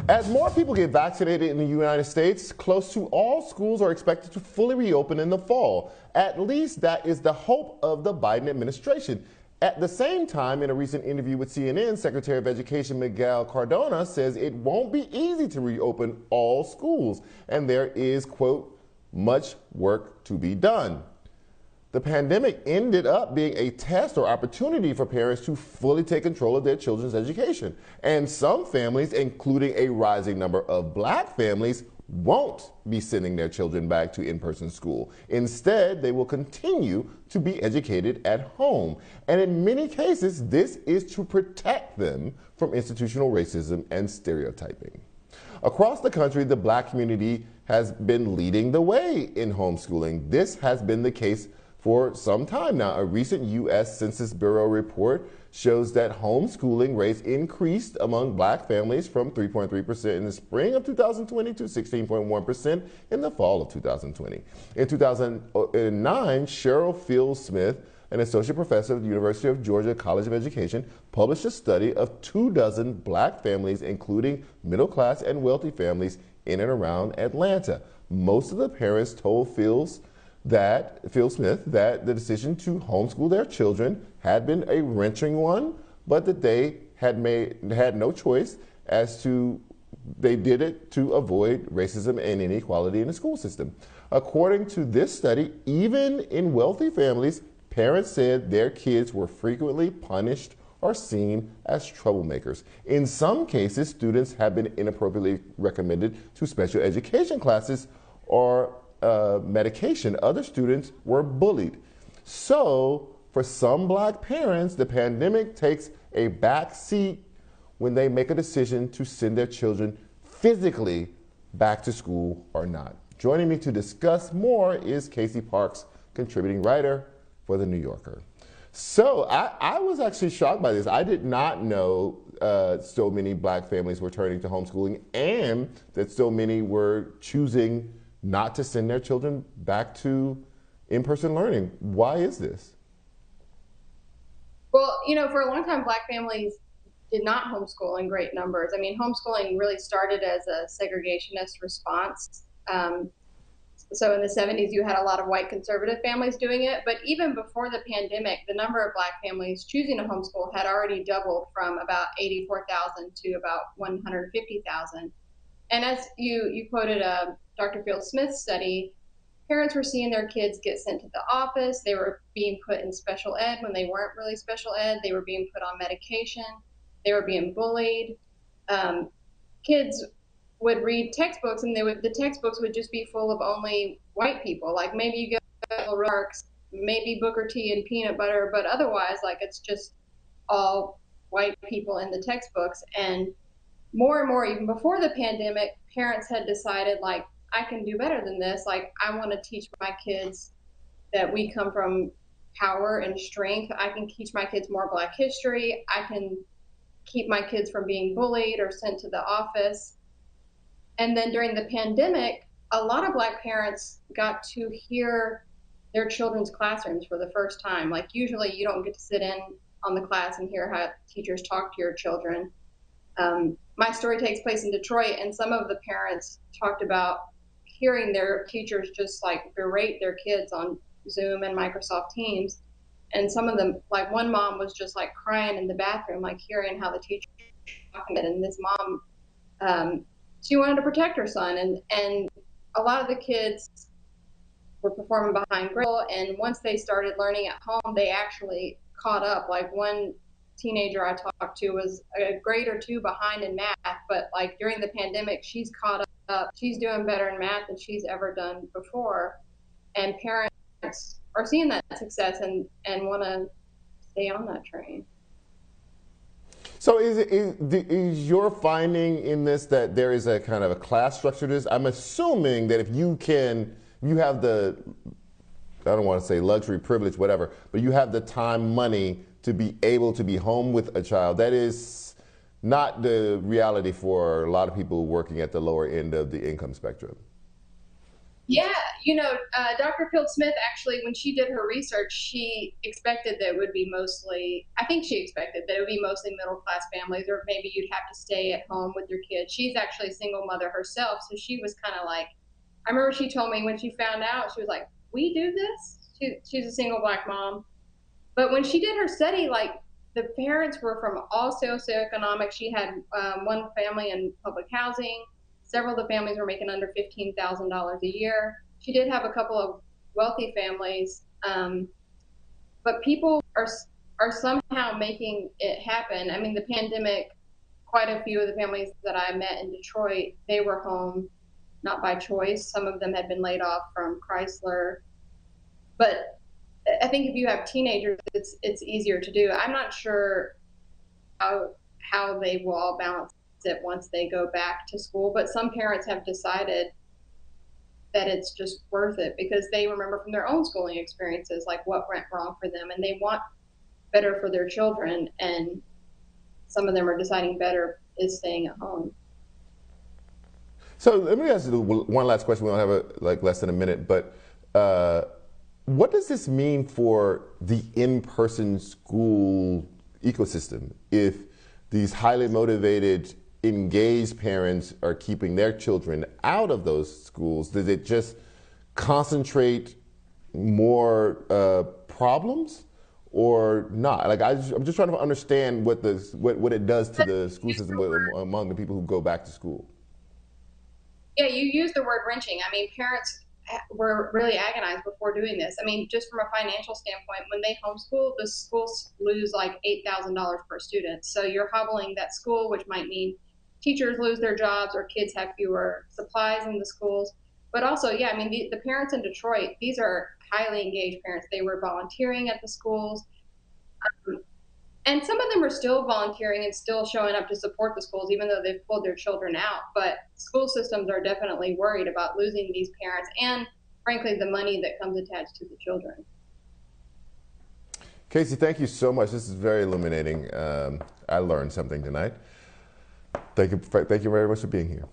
As more people get vaccinated in the United States, close to all schools are expected to fully reopen in the fall. At least that is the hope of the Biden administration. At the same time, in a recent interview with CNN, Secretary of Education Miguel Cardona says it won't be easy to reopen all schools, and there is, quote, much work to be done. The pandemic ended up being a test or opportunity for parents to fully take control of their children's education. And some families, including a rising number of black families, won't be sending their children back to in-person school. Instead, they will continue to be educated at home. And in many cases, this is to protect them from institutional racism and stereotyping. Across the country, the black community has been leading the way in homeschooling. This has been the case for some time now. A recent U.S. Census Bureau report shows that homeschooling rates increased among black families from 3.3% in the spring of 2020 to 16.1% in the fall of 2020. In 2009, Cheryl Fields-Smith, an associate professor at the University of Georgia College of Education, published a study of 24 black families, including middle-class and wealthy families in and around Atlanta. Most of the parents told Fields-Smith that the decision to homeschool their children had been a wrenching one, but that they had no choice as to they did it to avoid racism and inequality in the school system. According to this study, even in wealthy families, parents said their kids were frequently punished or seen as troublemakers. In some cases, students have been inappropriately recommended to special education classes or medication. Other students were bullied. So, for some black parents, the pandemic takes a back seat when they make a decision to send their children physically back to school or not. Joining me to discuss more is Casey Parks, contributing writer for The New Yorker. So, I was actually shocked by this. I did not know so many black families were turning to homeschooling and that so many were choosing not to send their children back to in-person learning. Why is this? Well, for a long time, black families did not homeschool in great numbers. I mean, homeschooling really started as a segregationist response. So in the 70s, you had a lot of white conservative families doing it. But even before the pandemic, the number of black families choosing to homeschool had already doubled from about 84,000 to about 150,000. And as you quoted Dr. Fields-Smith's study, parents were seeing their kids get sent to the office. They were being put in special ed when they weren't really special ed. They were being put on medication. They were being bullied. Kids would read textbooks, and the textbooks would just be full of only white people. Like maybe you get remarks, maybe Booker T and peanut butter, but otherwise, like it's just all white people in the textbooks. And more and more, even before the pandemic, parents had decided, like, I can do better than this. Like, I want to teach my kids that we come from power and strength. I can teach my kids more Black history. I can keep my kids from being bullied or sent to the office. And then during the pandemic, a lot of Black parents got to hear their children's classrooms for the first time. Like, usually you don't get to sit in on the class and hear how teachers talk to your children. My story takes place in Detroit, and some of the parents talked about hearing their teachers just like berate their kids on Zoom and Microsoft Teams. And some of them, like one mom was just like crying in the bathroom, like hearing how the teacher was talking to it. And this mom, she wanted to protect her son. And a lot of the kids were performing behind grille. And once they started learning at home, they actually caught up. Like one teenager I talked to was a grade or two behind in math, but like during the pandemic, she's caught up. She's doing better in math than she's ever done before. And parents are seeing that success and want to stay on that train. So is your finding in this that there is a kind of a class structure to this? I'm assuming that if you have the, I don't want to say luxury, privilege, whatever, but you have the time, money to be able to be home with a child. That is not the reality for a lot of people working at the lower end of the income spectrum. Yeah, Dr. Field Smith actually, when she did her research, she expected that it would be mostly, I think she expected that it would be mostly middle class families, or maybe you'd have to stay at home with your kids. She's actually a single mother herself, so she was kind of like, I remember she told me when she found out, she was like, "We do this?" She's a single black mom. But when she did her study, like the parents were from all socioeconomic. She had one family in public housing. Several of the families were making under $15,000 a year. She did have a couple of wealthy families, but people are somehow making it happen. I mean, the pandemic. Quite a few of the families that I met in Detroit, they were home not by choice. Some of them had been laid off from Chrysler, but I think if you have teenagers, it's easier to do. I'm not sure how they will all balance it once they go back to school, but some parents have decided that it's just worth it because they remember from their own schooling experiences like what went wrong for them, and they want better for their children. And some of them are deciding better is staying at home. So let me ask you one last question. We don't have less than a minute, but what does this mean for the in-person school ecosystem if these highly motivated, engaged parents are keeping their children out of those schools? Does it just concentrate more problems or not? Like I'm just trying to understand what it does to the school system among the people who go back to school. Yeah, you use the word wrenching. I mean, parents were really agonized before doing this. I mean, just from a financial standpoint, when they homeschool, the schools lose like $8,000 per student. So you're hobbling that school, which might mean teachers lose their jobs or kids have fewer supplies in the schools. But also, yeah, I mean, the parents in Detroit, these are highly engaged parents. They were volunteering at the schools. And some of them are still volunteering and still showing up to support the schools, even though they've pulled their children out. But school systems are definitely worried about losing these parents and, frankly, the money that comes attached to the children. Casey, thank you so much. This is very illuminating. I learned something tonight. Thank you very much for being here.